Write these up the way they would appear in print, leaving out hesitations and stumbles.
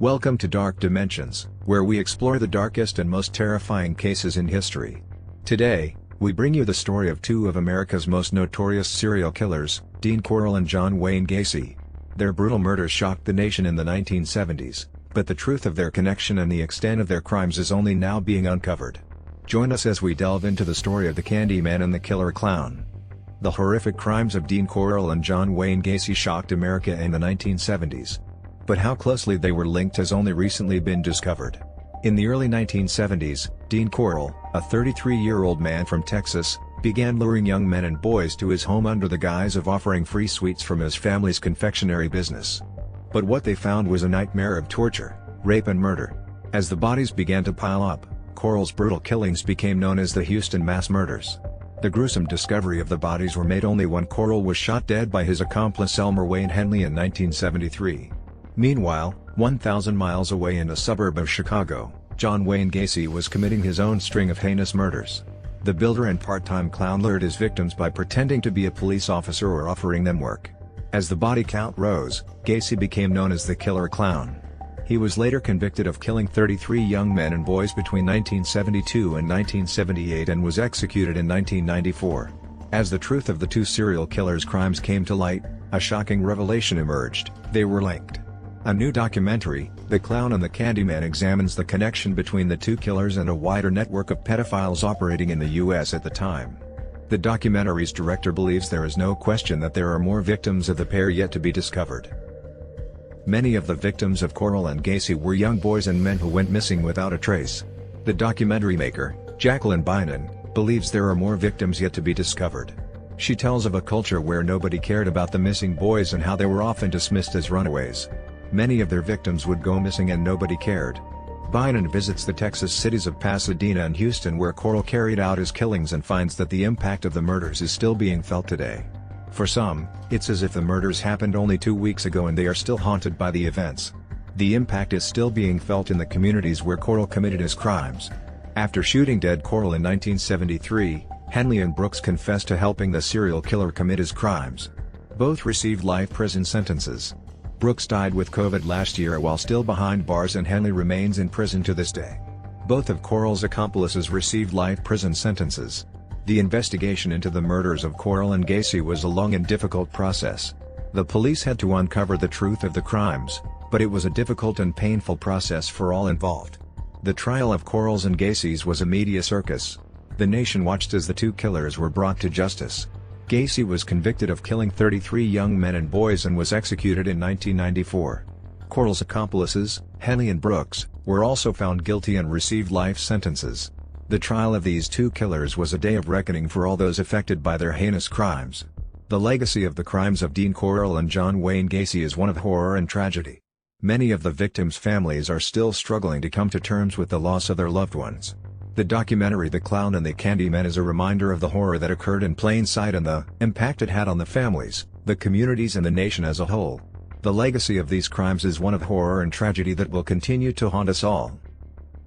Welcome to Dark Dimensions, where we explore the darkest and most terrifying cases in history. Today, we bring you the story of two of America's most notorious serial killers, Dean Corll and John Wayne Gacy. Their brutal murders shocked the nation in the 1970s, but the truth of their connection and the extent of their crimes is only now being uncovered. Join us as we delve into the story of the Candyman and the Killer Clown. The horrific crimes of Dean Corll and John Wayne Gacy shocked America in the 1970s. But how closely they were linked has only recently been discovered. In the early 1970s, Dean Corll, a 33-year-old man from Texas, began luring young men and boys to his home under the guise of offering free sweets from his family's confectionery business. But what they found was a nightmare of torture, rape and murder. As the bodies began to pile up, Corll's brutal killings became known as the Houston mass murders. The gruesome discovery of the bodies were made only when Corll was shot dead by his accomplice Elmer Wayne Henley in 1973. Meanwhile, 1,000 miles away in a suburb of Chicago, John Wayne Gacy was committing his own string of heinous murders. The builder and part-time clown lured his victims by pretending to be a police officer or offering them work. As the body count rose, Gacy became known as the Killer Clown. He was later convicted of killing 33 young men and boys between 1972 and 1978 and was executed in 1994. As the truth of the two serial killers' crimes came to light, a shocking revelation emerged: they were linked. A new documentary, The Clown and the Candyman, examines the connection between the two killers and a wider network of pedophiles operating in the U.S. at the time. The documentary's director believes there is no question that there are more victims of the pair yet to be discovered. Many of the victims of Corll and Gacy were young boys and men who went missing without a trace. The documentary maker, Jacqueline Bynon, believes there are more victims yet to be discovered. She tells of a culture where nobody cared about the missing boys and how they were often dismissed as runaways. Many of their victims would go missing and nobody cared. Bynon visits the Texas cities of Pasadena and Houston where Corll carried out his killings and finds that the impact of the murders is still being felt today. For some, it's as if the murders happened only 2 weeks ago and they are still haunted by the events. The impact is still being felt in the communities where Corll committed his crimes. After shooting dead Corll in 1973, Henley and Brooks confessed to helping the serial killer commit his crimes. Both received life prison sentences. Brooks died with COVID last year while still behind bars, and Henley remains in prison to this day. Both of Corll's accomplices received life prison sentences. The investigation into the murders of Corll and Gacy was a long and difficult process. The police had to uncover the truth of the crimes, but it was a difficult and painful process for all involved. The trial of Corll's and Gacy's was a media circus. The nation watched as the two killers were brought to justice. Gacy was convicted of killing 33 young men and boys and was executed in 1994. Corll's accomplices, Henley and Brooks, were also found guilty and received life sentences. The trial of these two killers was a day of reckoning for all those affected by their heinous crimes. The legacy of the crimes of Dean Corll and John Wayne Gacy is one of horror and tragedy. Many of the victims' families are still struggling to come to terms with the loss of their loved ones. The documentary The Clown and the Candyman is a reminder of the horror that occurred in plain sight and the impact it had on the families, the communities and the nation as a whole. The legacy of these crimes is one of horror and tragedy that will continue to haunt us all.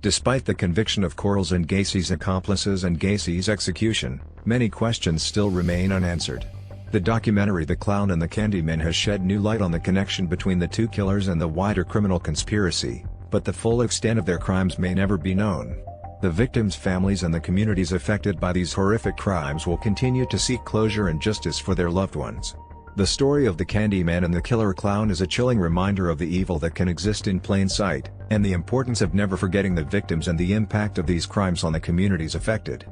Despite the conviction of Corll's and Gacy's accomplices and Gacy's execution, many questions still remain unanswered. The documentary The Clown and the Candyman has shed new light on the connection between the two killers and the wider criminal conspiracy, but the full extent of their crimes may never be known. The victims' families and the communities affected by these horrific crimes will continue to seek closure and justice for their loved ones. The story of the Candyman and the Killer Clown is a chilling reminder of the evil that can exist in plain sight, and the importance of never forgetting the victims and the impact of these crimes on the communities affected.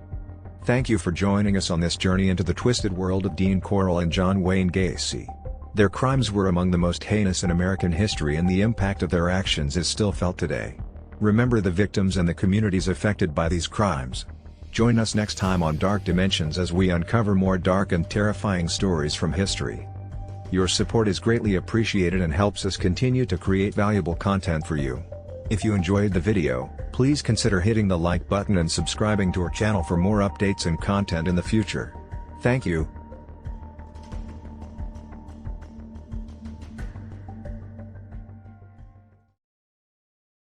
Thank you for joining us on this journey into the twisted world of Dean Corll and John Wayne Gacy. Their crimes were among the most heinous in American history, and the impact of their actions is still felt today. Remember the victims and the communities affected by these crimes. Join us next time on Dark Dimensions as we uncover more dark and terrifying stories from history. Your support is greatly appreciated and helps us continue to create valuable content for you. If you enjoyed the video, please consider hitting the like button and subscribing to our channel for more updates and content in the future. Thank you.